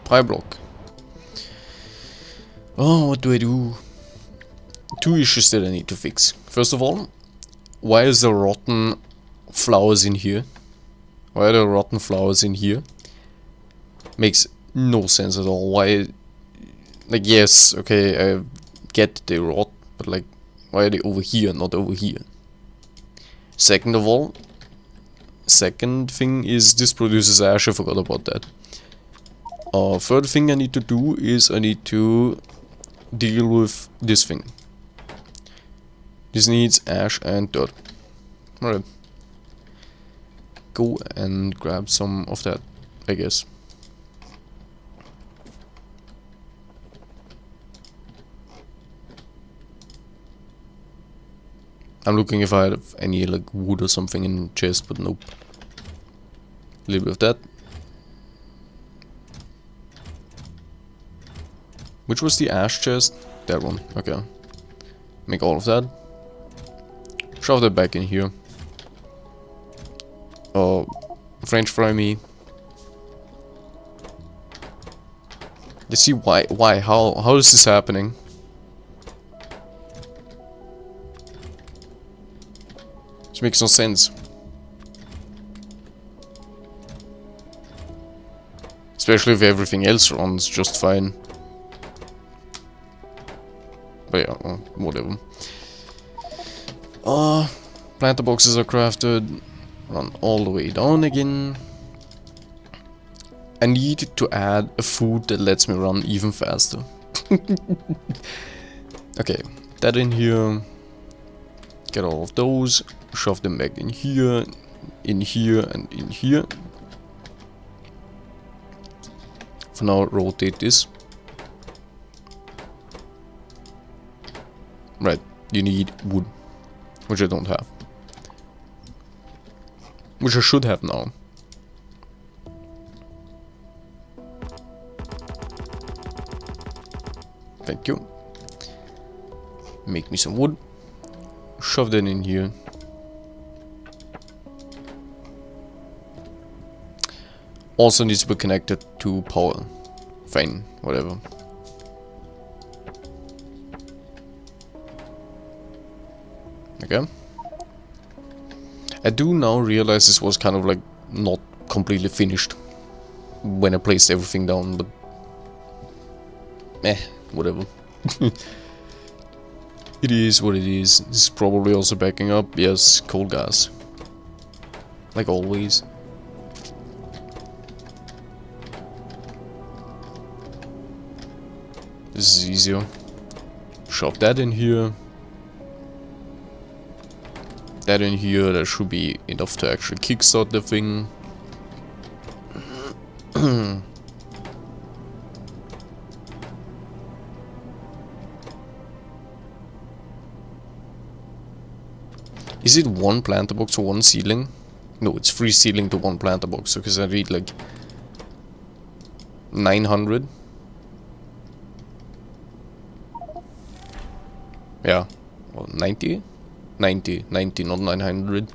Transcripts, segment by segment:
pBlock. Oh, what do I do? Two issues that I need to fix. First of all, why is there rotten flowers in here? Why are there rotten flowers in here? Makes no sense at all. Why? Like, yes, okay, I get they rot, but like, why are they over here, not over here? Second of all, second thing is this produces ash. I forgot about that. Third thing I need to do is I need to deal with this thing. This needs ash and dirt. Alright. Go and grab some of that, I guess. I'm looking if I have any like wood or something in the chest, but nope. A little bit of that. Which was the ash chest? That one, okay. Make all of that. Shove that back in here. French fry me. You see why, how is this happening? This makes no sense. Especially if everything else runs just fine. But yeah, well, whatever. Planter boxes are crafted. Run all the way down again. I need to add a food that lets me run even faster. Okay, that in here. Get all of those. Shove them back in here, and in here. For now, rotate this. Right, you need wood, which I don't have. Which I should have now. Thank you. Make me some wood. Shove that in here. Also needs to be connected to power. Fine, whatever. Okay. I do now realize this was kind of like not completely finished when I placed everything down, but whatever. It is what it is. This is probably also backing up. Yes, coal gas. Like always. This is easier. Shove that in here. That in here, that should be enough to actually kickstart the thing. Is it one planter box to one ceiling? No, it's 3 ceiling to 1 planter box, because I read like 900. Yeah, well, 90? 90, not 900.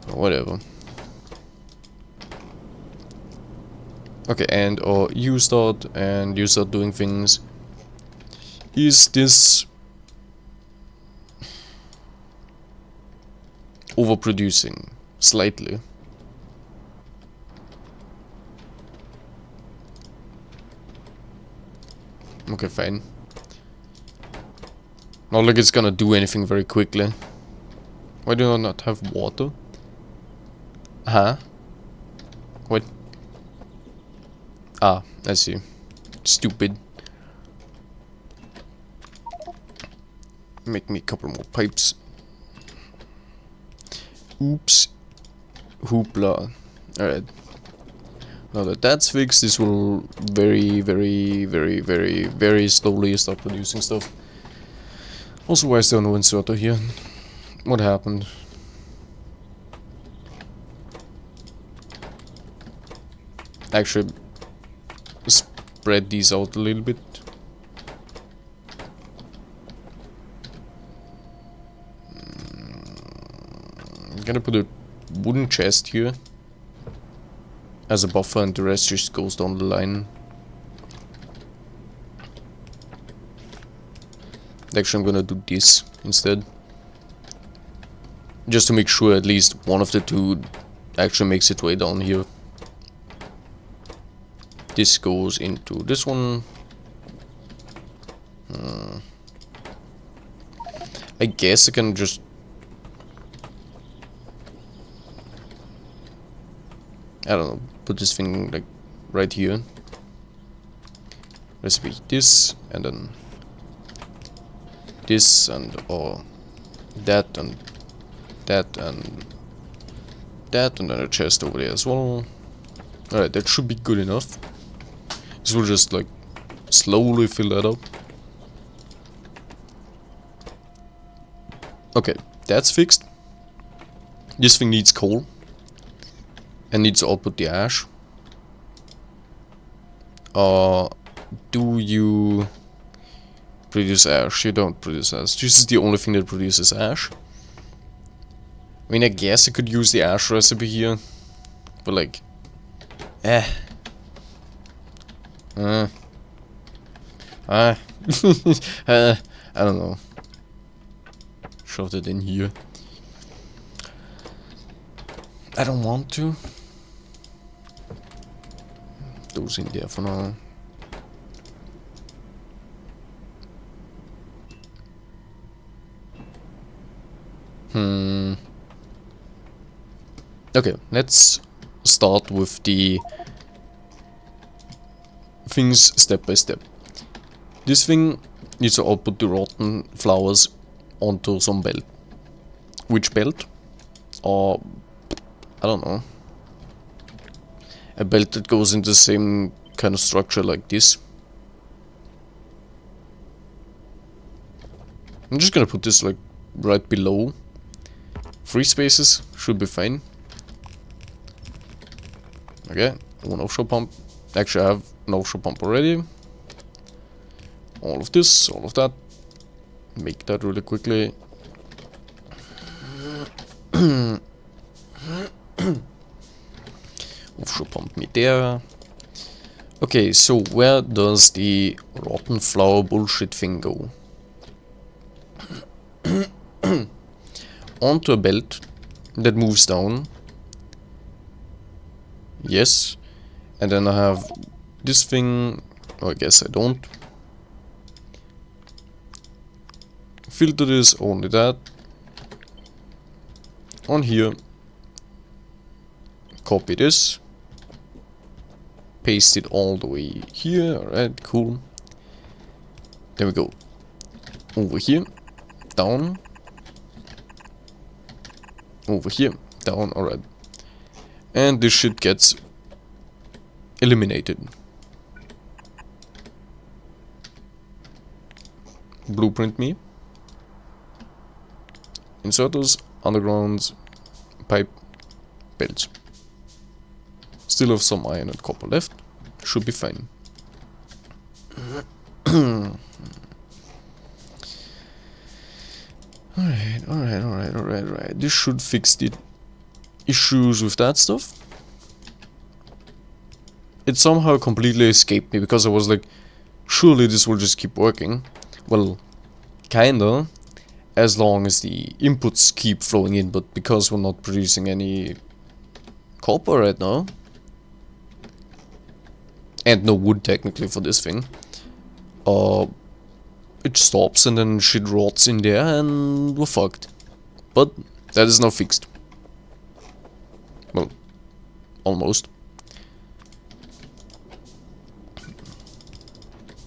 Whatever. Okay, and you start doing things. Is this overproducing slightly? Okay, fine. Not like it's gonna do anything very quickly. Why do I not have water? Huh? What? Ah, I see. Stupid. Make me a couple more pipes. Oops. Hoopla. Alright. Now that that's fixed, this will very slowly start producing stuff. Also, why is there no inserter here? What happened? Actually, spread these out a little bit. I'm gonna put a wooden chest here as a buffer, and the rest just goes down the line. Actually, I'm gonna do this instead. Just to make sure at least one of the two actually makes its way down here. This goes into this one. I guess I can just... I don't know, put this thing like right here. Recipe this, and then this, and or that, and that, and that, and then a chest over there as well. Alright, that should be good enough. This will just like slowly fill that up. Okay, that's fixed. This thing needs coal. And needs to output the ash. Do you produce ash? You don't produce ash. This is the only thing that produces ash. I mean, I guess I could use the ash recipe here. But like... I don't know. Shove it in here. I don't want to. Those in there for now. Okay, let's start with the things step by step. This thing needs to output the rotten flowers onto some belt. Which belt? Or I don't know. A belt that goes into the same kind of structure like this. I'm just gonna put this like right below. 3 spaces should be fine. Okay, one offshore pump. Actually, I have an offshore pump already. All of this, all of that. Make that really quickly. Offshore pump me there. Okay, so where does the rotten flower bullshit thing go? Onto a belt that moves down. Yes. And then I have this thing. Oh, I guess I don't. Filter this, only that. On here. Copy this. Paste it all the way here. Alright, cool. There we go. Over here. Down. Over here. Down. Alright. And this shit gets eliminated. Blueprint me. Inserters, undergrounds, pipe, belts. Still have some iron and copper left. Should be fine. Alright. This should fix the issues with that stuff. It somehow completely escaped me because I was like, surely this will just keep working. Well, kinda. As long as the inputs keep flowing in, but because we're not producing any copper right now. And no wood technically for this thing. It stops and then shit rots in there and we're fucked. But that is now fixed. Well, almost.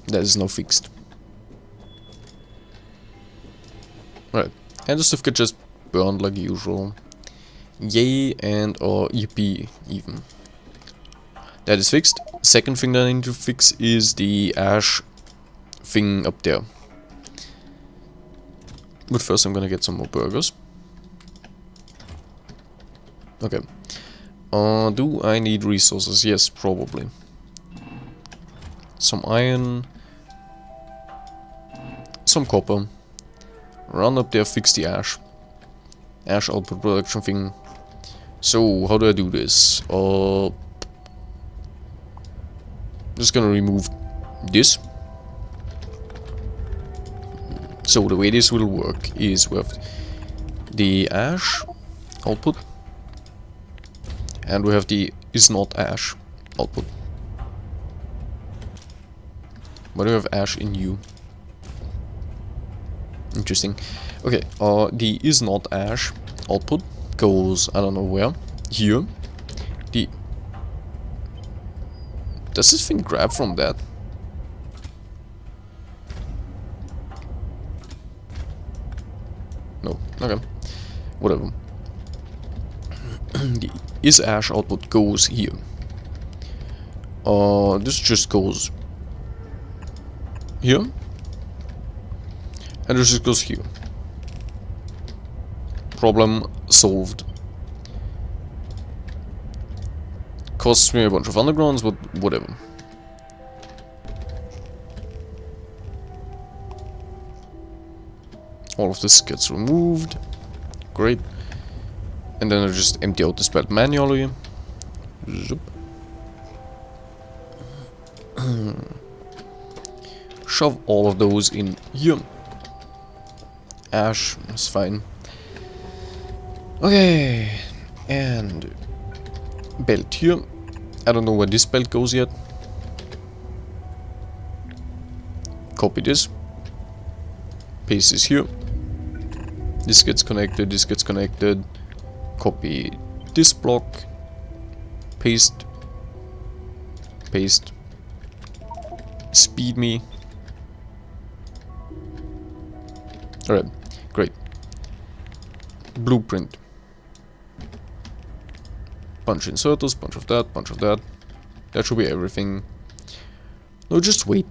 That is now fixed. Right, and the stuff gets just burned like usual. Yay, and or EP even. That is fixed. Second thing that I need to fix is the ash thing up there. But first I'm gonna get some more burgers. Okay. Do I need resources? Yes, probably. Some iron. Some copper. Run up there, fix the ash. Ash output production thing. So, how do I do this? Just gonna remove this. So the way this will work is with the ash output, and we have the is not ash output. Why do we have ash in U? Interesting. Okay, the is not ash output goes, I don't know where, here. Does this thing grab from that? No, okay. Whatever. The is ash output goes here. This just goes here. And this just goes here. Problem solved. Costs me a bunch of undergrounds, but whatever. All of this gets removed. Great. And then I just empty out this belt manually. Zoop. Shove all of those in here. Ash is fine. Okay. And belt here. I don't know where this belt goes yet. Copy this. Paste this here. This gets connected, this gets connected. Copy this block. Paste. Paste. Speed me. Alright, great. Blueprint. Bunch of inserters, bunch of that, bunch of that. That should be everything. No, just wait.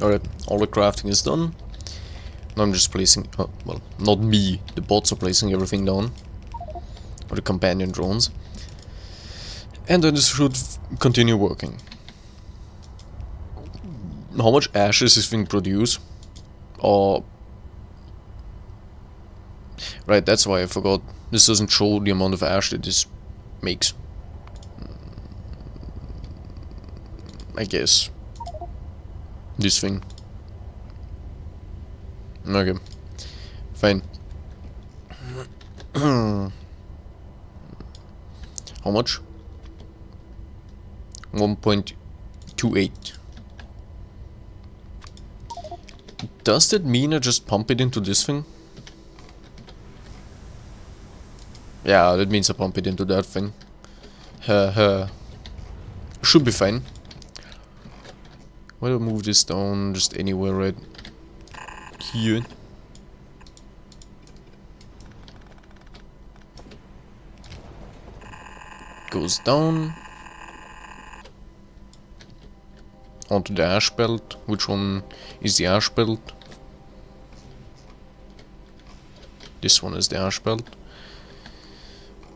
Alright, all the crafting is done. Now I'm just placing, well, not me, the bots are placing everything down. Or the companion drones. And then this should continue working. How much ash does this thing produce? Right, that's why I forgot. This doesn't show the amount of ash that this makes. I guess. This thing. Okay. Fine. How much? 1.28. Does that mean I just pump it into this thing? Yeah, that means I pump it into that thing. Should be fine. Why do I move this down? Just anywhere right here. Goes down. Onto the ash belt. Which one is the ash belt? This one is the ash belt.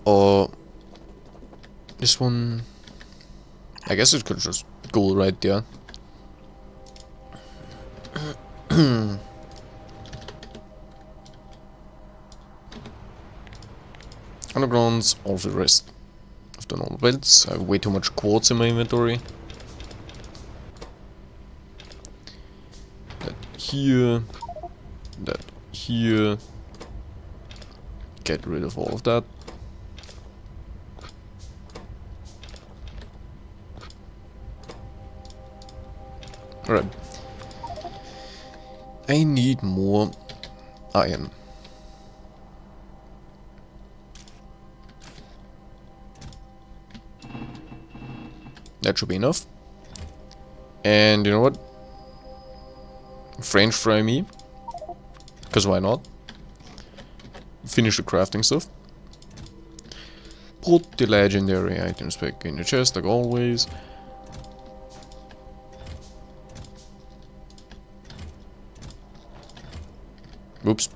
Or this one. I guess it could just go right there. Undergrounds, all the rest of the normal belts. I have way too much quartz in my inventory. That here. That here. Get rid of all of that. Alright. I need more iron. That should be enough. And you know what? French fry me. Because why not? Finish the crafting stuff. Put the legendary items back in the chest like always. Oops.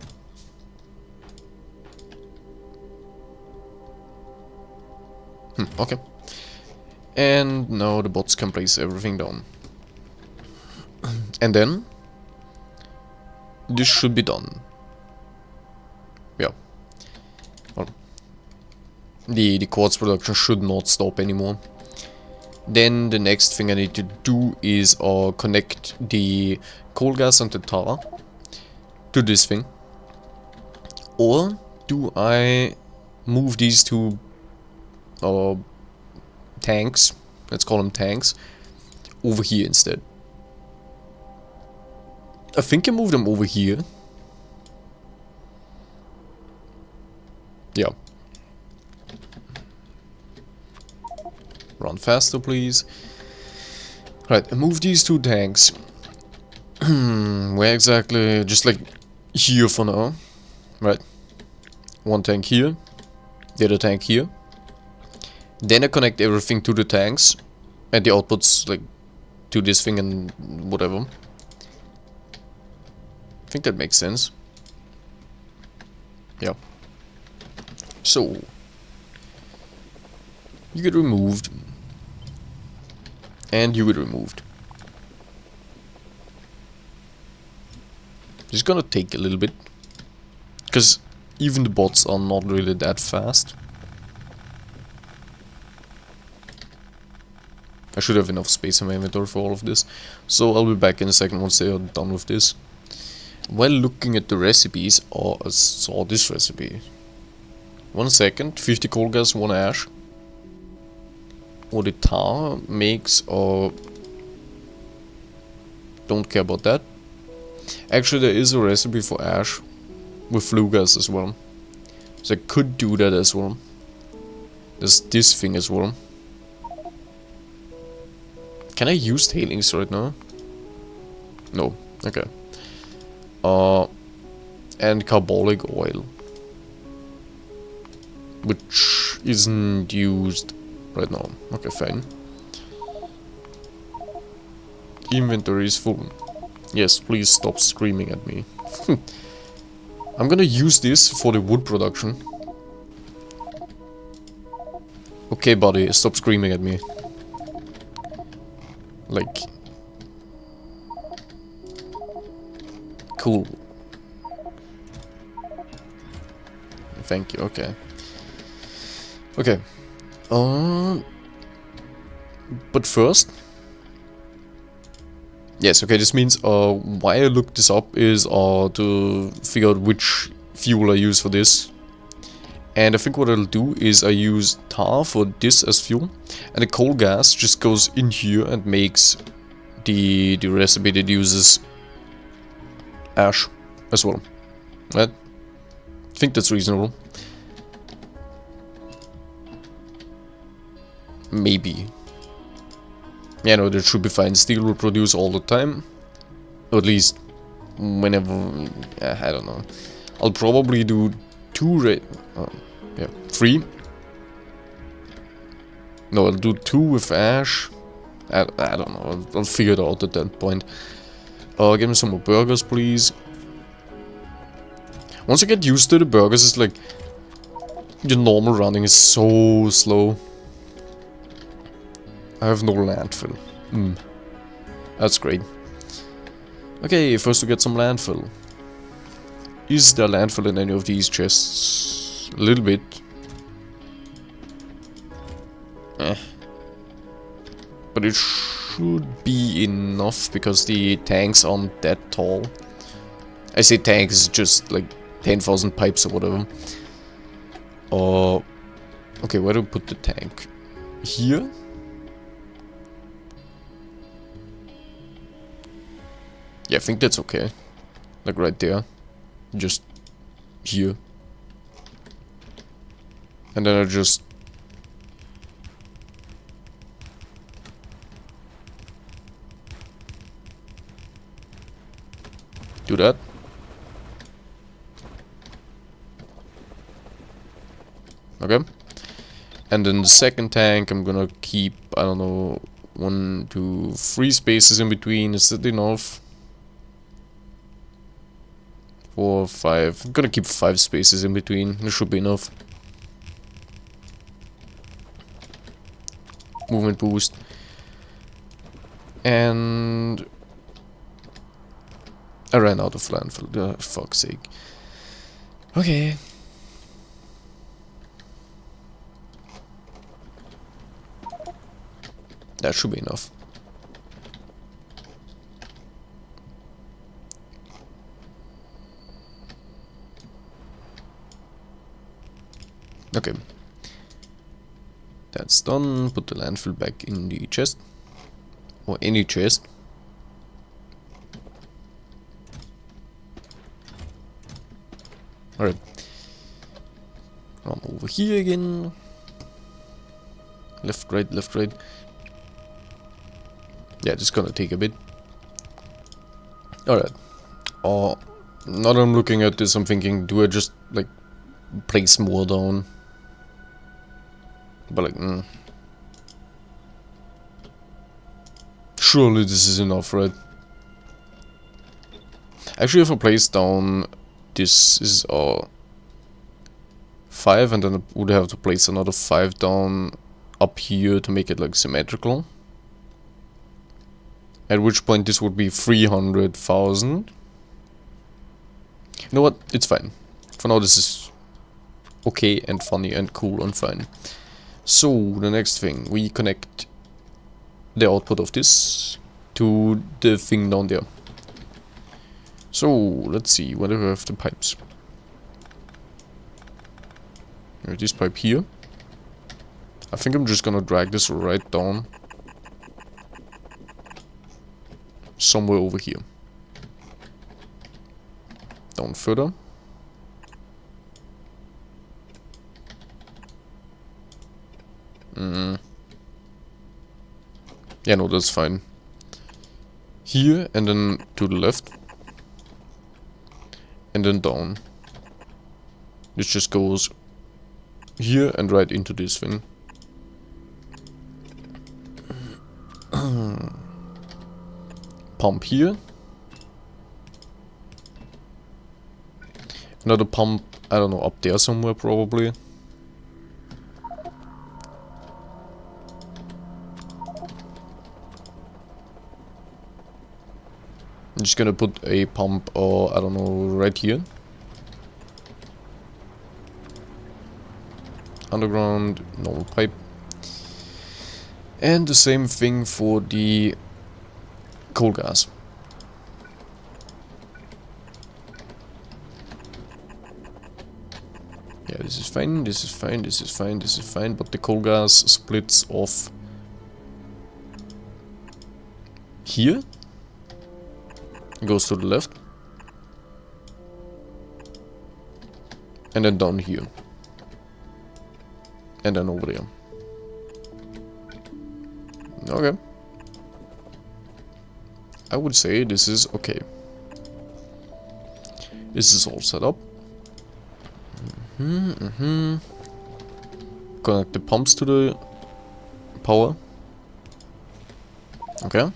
Okay. And now the bots can place everything down. And then this should be done. Yeah. Well, the quartz production should not stop anymore. Then the next thing I need to do is connect the coal gas and the tar to this thing. Or do I move these two tanks, let's call them tanks, over here instead? I think I move them over here. Yeah. Run faster, please. Right, I move these two tanks. Where exactly? Just like here for now. Right. One tank here. The other tank here. Then I connect everything to the tanks. And the outputs, like, to this thing and whatever. I think that makes sense. Yeah. So, you get removed. And you get removed. It's gonna take a little bit. Because even the bots are not really that fast. I should have enough space in my inventory for all of this. So I'll be back in a second once they are done with this. While looking at the recipes, I saw this recipe. 1 second, 50 coal gas, 1 ash. Or the tar makes, or don't care about that. Actually, there is a recipe for ash with flue gas as well. So I could do that as well. There's this thing as well. Can I use tailings right now? No. Okay. And carbolic oil, which isn't used right now. Okay, fine. Inventory is full. Yes, please stop screaming at me. I'm gonna use this for the wood production. Okay, buddy, stop screaming at me. Like... Cool. Thank you, okay. Okay. But first... Yes, okay, this means why I looked this up is to figure out which fuel I use for this. And I think what I'll do is I use tar for this as fuel, and the coal gas just goes in here and makes the recipe that uses ash as well. Right? I think that's reasonable. Maybe. Yeah, no, that should be fine. Steel will produce all the time. Or at least whenever... I don't know. I'll probably do 3. No, I'll do 2 with ash. I don't know. I'll figure it out at that point. Give me some more burgers, please. Once you get used to the burgers, it's like... The normal running is so slow. I have no landfill. That's great. Okay, first we get some landfill. Is there landfill in any of these chests? A little bit. But it should be enough because the tanks aren't that tall. I say tanks, just like 10,000 pipes or whatever. Okay, where do we put the tank? Here? Yeah, I think that's okay. Like right there. Just here. And then I just... do that. Okay. And then the second tank I'm gonna keep, I don't know, 1, 2, 3 spaces in between. Is that enough? 4, 5. I'm gonna keep 5 spaces in between. This should be enough. Movement boost. And... I ran out of landfill. Fuck's sake. Okay. That should be enough. Okay. That's done. Put the landfill back in the chest. Or any chest. Alright. Run over here again. Left, right, left, right. Yeah, it's gonna take a bit. Alright. Now that I'm looking at this, I'm thinking, do I just, like, place more down? But, like, surely this is enough, right? Actually, if I place down, this is 5, and then I would have to place another 5 down up here to make it, like, symmetrical. At which point this would be 300,000. You know what? It's fine. For now, this is okay and funny and cool and fine. So, the next thing, we connect the output of this to the thing down there. So, let's see, where do we have the pipes? There's this pipe here. I think I'm just gonna drag this right down. Somewhere over here. Down further. Yeah, no, that's fine. Here, and then to the left. And then down. This just goes here and right into this thing. Pump here. Another pump, I don't know, up there somewhere probably. I'm just gonna put a pump, or I don't know, right here. Underground, normal pipe. And the same thing for the coal gas. Yeah, this is fine, this is fine, this is fine, this is fine, but the coal gas splits off here. Goes to the left. And then down here. And then over there. Okay. I would say this is okay. This is all set up. Connect the pumps to the power. Okay.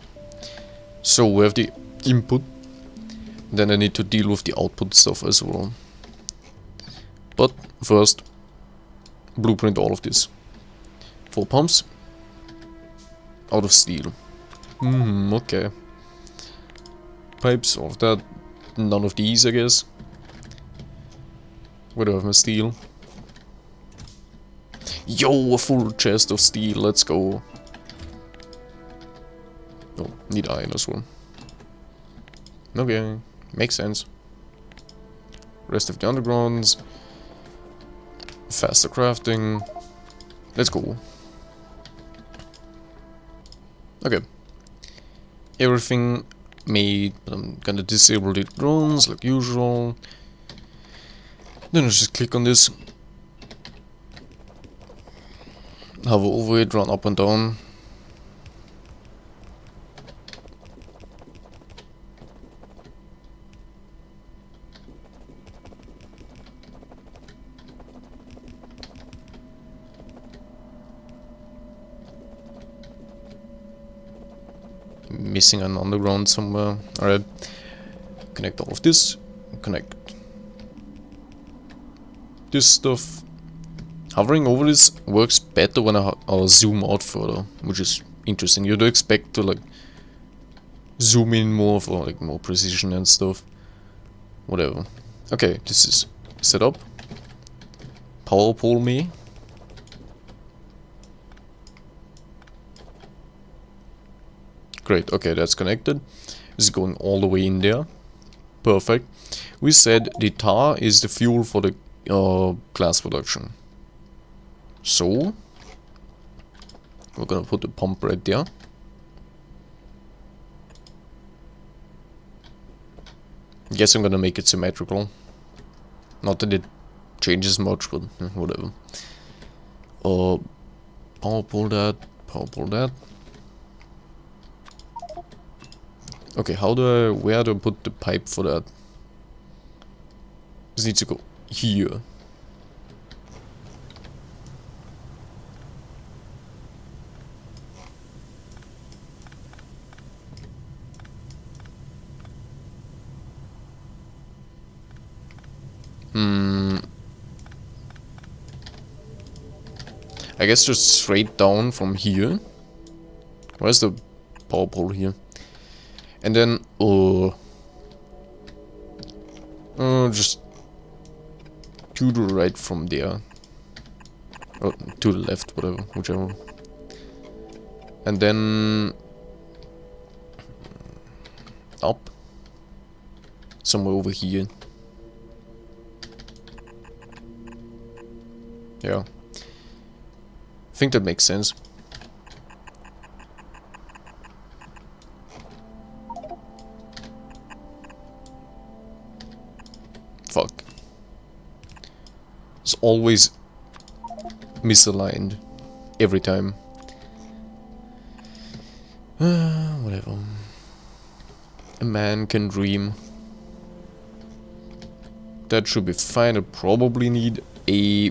So we have the input. Then I need to deal with the output stuff as well. But first, blueprint all of this. 4 pumps. Out of steel. Okay. Pipes, all of that. None of these, I guess. Where do I have my steel? Yo, a full chest of steel, let's go. Oh, need iron as well. Okay, makes sense. Rest of the undergrounds. Faster crafting. Let's go. Okay. Everything made. I'm gonna disable the drones like usual. Then I just click on this. Hover over it, run up and down. Missing an underground somewhere. Alright. Connect all of this. Connect this stuff. Hovering over this works better when I zoom out further, which is interesting. You'd expect to like zoom in more for like more precision and stuff. Whatever. Okay, this is set up. Power pole me. Great, okay, that's connected. This is going all the way in there. Perfect. We said the tar is the fuel for the glass production. So, we're gonna put the pump right there. I guess I'm gonna make it symmetrical. Not that it changes much, but whatever. Power pull that, power pull that. Okay, where do I put the pipe for that? This needs to go here. I guess just straight down from here. Where's the power pole here? And then, just to the right from there. Or to the left, whatever, whichever. And then up. Somewhere over here. Yeah. I think that makes sense. Fuck. It's always misaligned. Every time. Whatever. A man can dream. That should be fine. I probably need a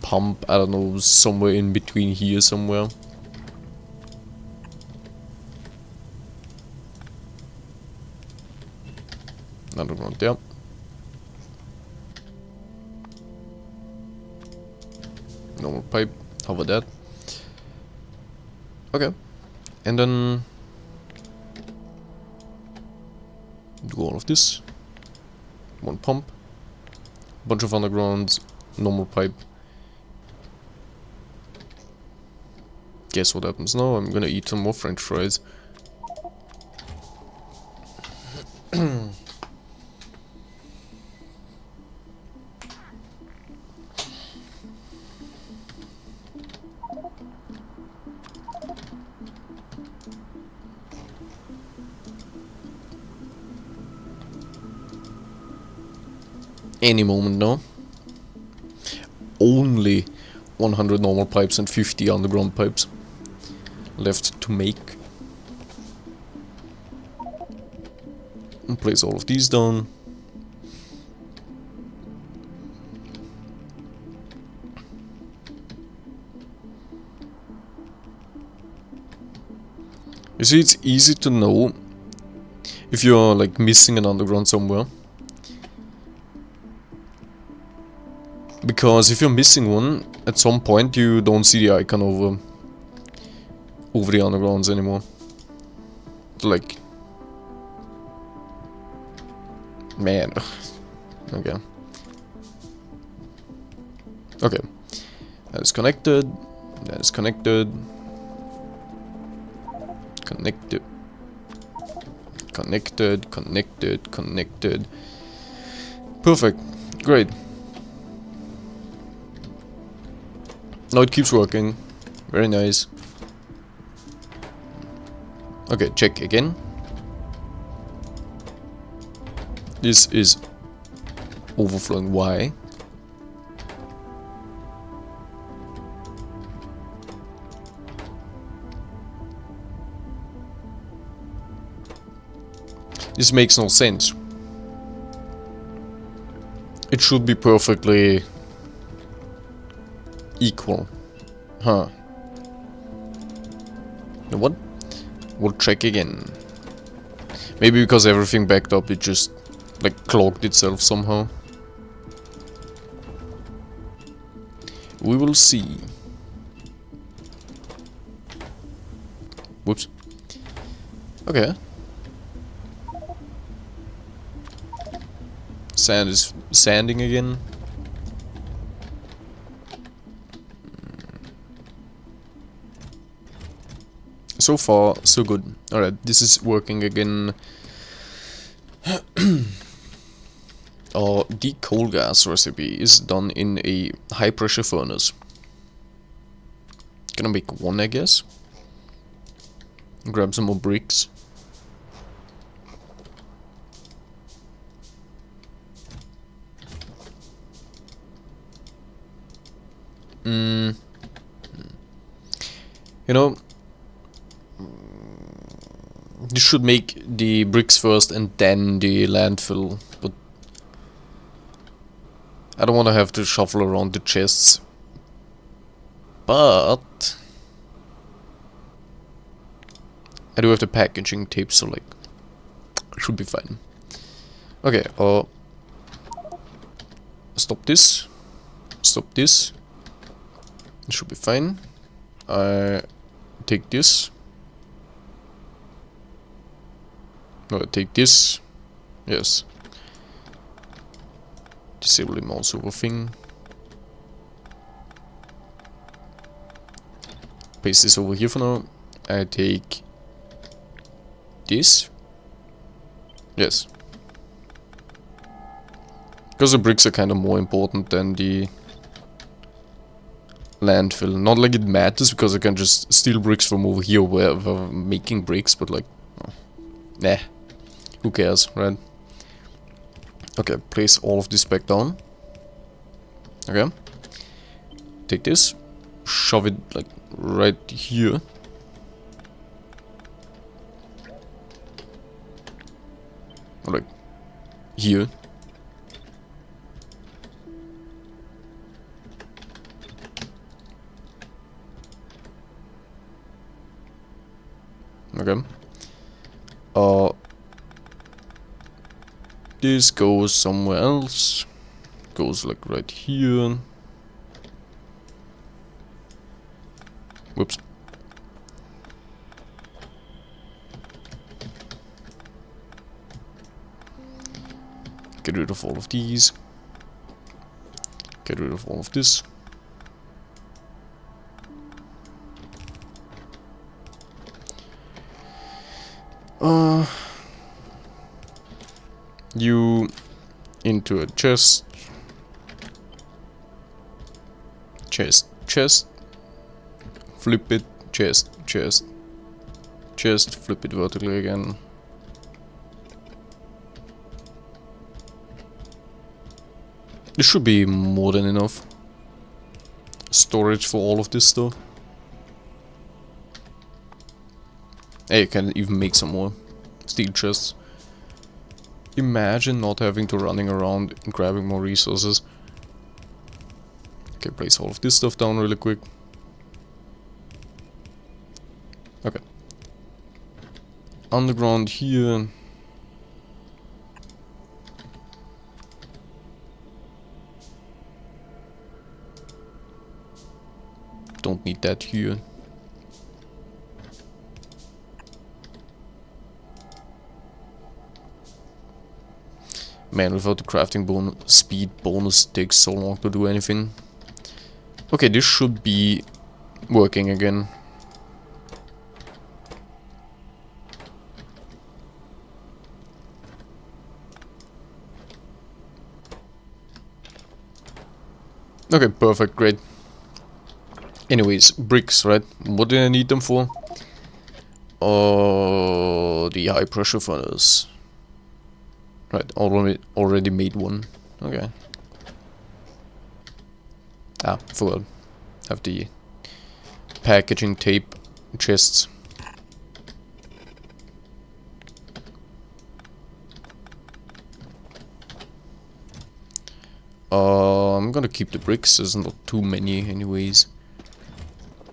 pump, I don't know, somewhere in between here somewhere. Underground there. Normal pipe, how about that? Okay. And then do all of this. One pump. Bunch of underground, normal pipe. Guess what happens now? I'm gonna eat some more French fries. Any moment now. Only 100 normal pipes and 50 underground pipes left to make. And place all of these down. You see, it's easy to know if you're like missing an underground somewhere. Because if you're missing one, at some point you don't see the icon over the undergrounds anymore. Like, man. Okay. Okay. That is connected. That is connected. Connected. Connected. Connected. Connected. Perfect. Great. Now it keeps working. Very nice. Okay, check again. This is overflowing. Why? This makes no sense. It should be perfectly equal. Huh. You know what? We'll check again. Maybe because everything backed up, it just like clogged itself somehow. We will see. Whoops. Okay. Sand is sanding again. So far, so good. Alright, this is working again. The coal gas recipe is done in a high pressure furnace. Gonna make one, I guess. Grab some more bricks. You know, you should make the bricks first and then the landfill, but I don't want to have to shuffle around the chests. But I do have the packaging tape, so like, should be fine. Okay, stop this. Stop this. It should be fine. I take this. No, I take this. Yes. Disable the mouse over thing. Paste this over here for now. I take this. Yes. Because the bricks are kind of more important than the landfill. Not like it matters, because I can just steal bricks from over here where we're making bricks, but like, oh, nah. Who cares, right? Okay, place all of this back down. Okay. Take this. Shove it like right here. Or like here. Okay. This goes somewhere else. Goes like right here. Whoops. Get rid of all of these. Get rid of all of this. You into a chest. Chest, chest. Flip it, chest, chest. Chest, flip it vertically again. This should be more than enough storage for all of this stuff. Hey, you can even make some more steel chests. Imagine not having to running around and grabbing more resources. Okay, place all of this stuff down really quick. Okay. Underground here. Don't need that here. Man, without the crafting speed bonus takes so long to do anything. Okay, this should be working again. Okay, perfect, great. Anyways, bricks, right? What did I need them for? The high pressure furnace. Right, already made one. Okay. Ah, forgot. Have the packaging tape chests. I'm gonna keep the bricks, there's not too many anyways.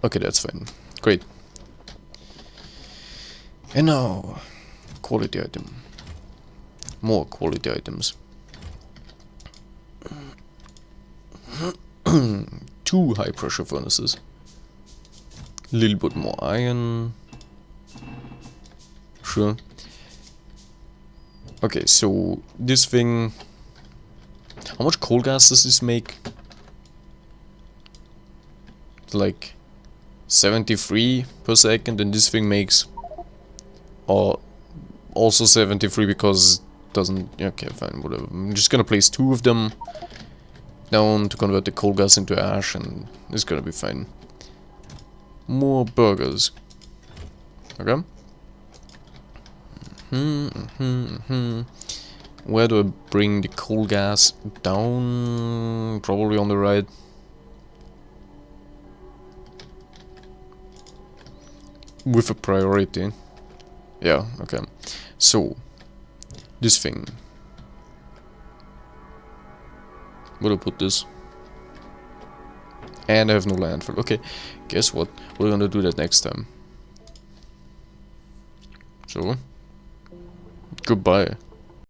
Okay, that's fine. Great. And now, quality item. More quality items. 2 high pressure furnaces. Little bit more iron. Sure. Okay, so this thing. How much coal gas does this make? Like 73 per second, and this thing makes also 73 because it doesn't. Okay, fine, whatever. I'm just gonna place 2 of them down to convert the coal gas into ash, and it's gonna be fine. More burgers. Okay. Where do I bring the coal gas down? Probably on the right. With a priority. Yeah, okay. So, this thing. Where do I put this? And I have no landfill. Okay, guess what? We're gonna do that next time. So, goodbye.